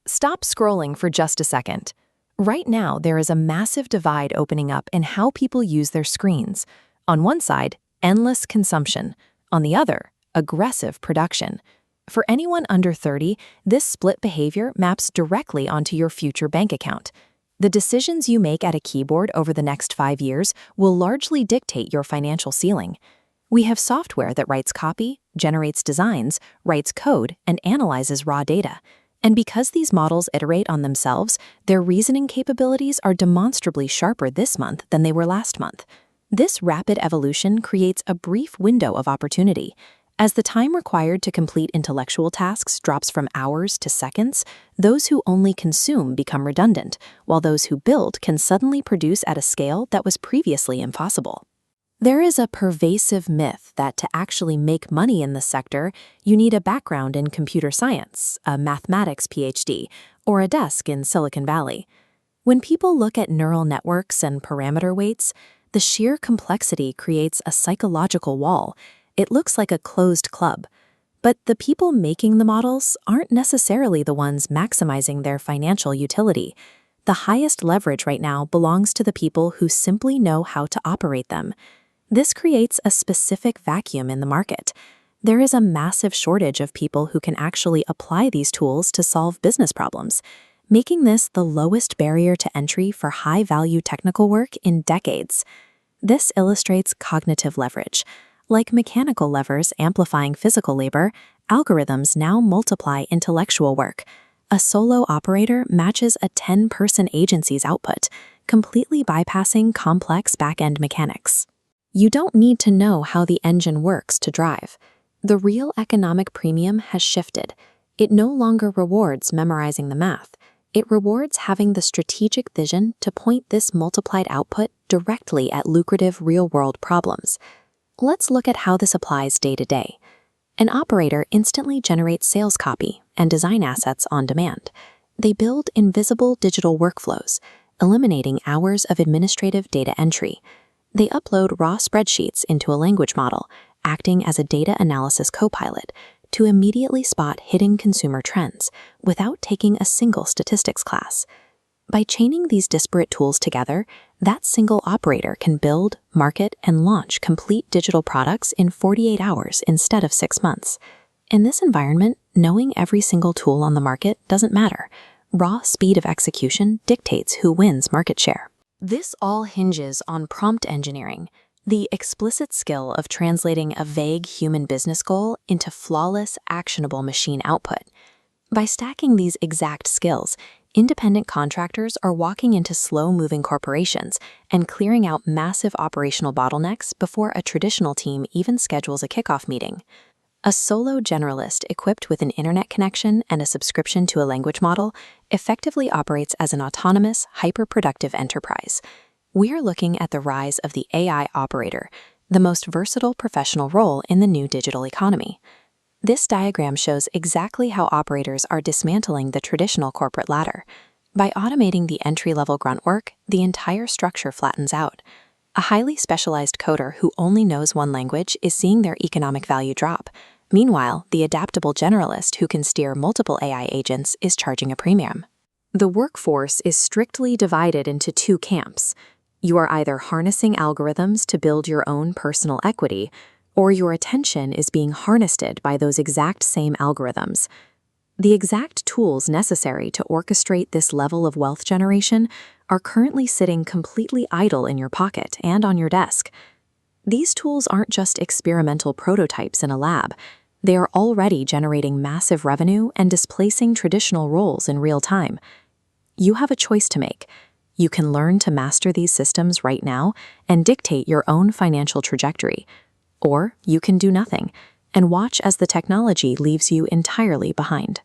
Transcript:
Stop scrolling for just a second. Right now, there is a massive divide opening up in how people use their screens. On one side, endless consumption. On the other, aggressive production. For anyone under 30, this split behavior maps directly onto your future bank account. The decisions you make at a keyboard over the next 5 years will largely dictate your financial ceiling. We have software that writes copy, generates designs, writes code, and analyzes raw data. And because these models iterate on themselves, their reasoning capabilities are demonstrably sharper this month than they were last month. This rapid evolution creates a brief window of opportunity. As the time required to complete intellectual tasks drops from hours to seconds, those who only consume become redundant, while those who build can suddenly produce at a scale that was previously impossible. There is a pervasive myth that to actually make money in this sector, you need a background in computer science, a mathematics PhD, or a desk in Silicon Valley. When people look at neural networks and parameter weights, the sheer complexity creates a psychological wall. It looks like a closed club. But the people making the models aren't necessarily the ones maximizing their financial utility. The highest leverage right now belongs to the people who simply know how to operate them. This creates a specific vacuum in the market. There is a massive shortage of people who can actually apply these tools to solve business problems, making this the lowest barrier to entry for high-value technical work in decades. This illustrates cognitive leverage. Like mechanical levers amplifying physical labor, algorithms now multiply intellectual work. A solo operator matches a 10-person agency's output, completely bypassing complex back-end mechanics. You don't need to know how the engine works to drive. The real economic premium has shifted. It no longer rewards memorizing the math. It rewards having the strategic vision to point this multiplied output directly at lucrative real-world problems. Let's look at how this applies day to day. An operator instantly generates sales copy and design assets on demand. They build invisible digital workflows, eliminating hours of administrative data entry. They upload raw spreadsheets into a language model, acting as a data analysis co-pilot, to immediately spot hidden consumer trends without taking a single statistics class. By chaining these disparate tools together, that single operator can build, market, and launch complete digital products in 48 hours instead of 6 months. In this environment, knowing every single tool on the market doesn't matter. Raw speed of execution dictates who wins market share. This all hinges on prompt engineering, the explicit skill of translating a vague human business goal into flawless, actionable machine output. By stacking these exact skills, independent contractors are walking into slow-moving corporations and clearing out massive operational bottlenecks before a traditional team even schedules a kickoff meeting. A solo generalist equipped with an internet connection and a subscription to a language model effectively operates as an autonomous, hyper-productive enterprise. We are looking at the rise of the AI operator, the most versatile professional role in the new digital economy. This diagram shows exactly how operators are dismantling the traditional corporate ladder. By automating the entry-level grunt work, the entire structure flattens out. A highly specialized coder who only knows one language is seeing their economic value drop. Meanwhile, the adaptable generalist who can steer multiple AI agents is charging a premium. The workforce is strictly divided into two camps. You are either harnessing algorithms to build your own personal equity, or your attention is being harnessed by those exact same algorithms. The exact tools necessary to orchestrate this level of wealth generation are currently sitting completely idle in your pocket and on your desk. These tools aren't just experimental prototypes in a lab. They are already generating massive revenue and displacing traditional roles in real time. You have a choice to make. You can learn to master these systems right now and dictate your own financial trajectory. Or you can do nothing and watch as the technology leaves you entirely behind.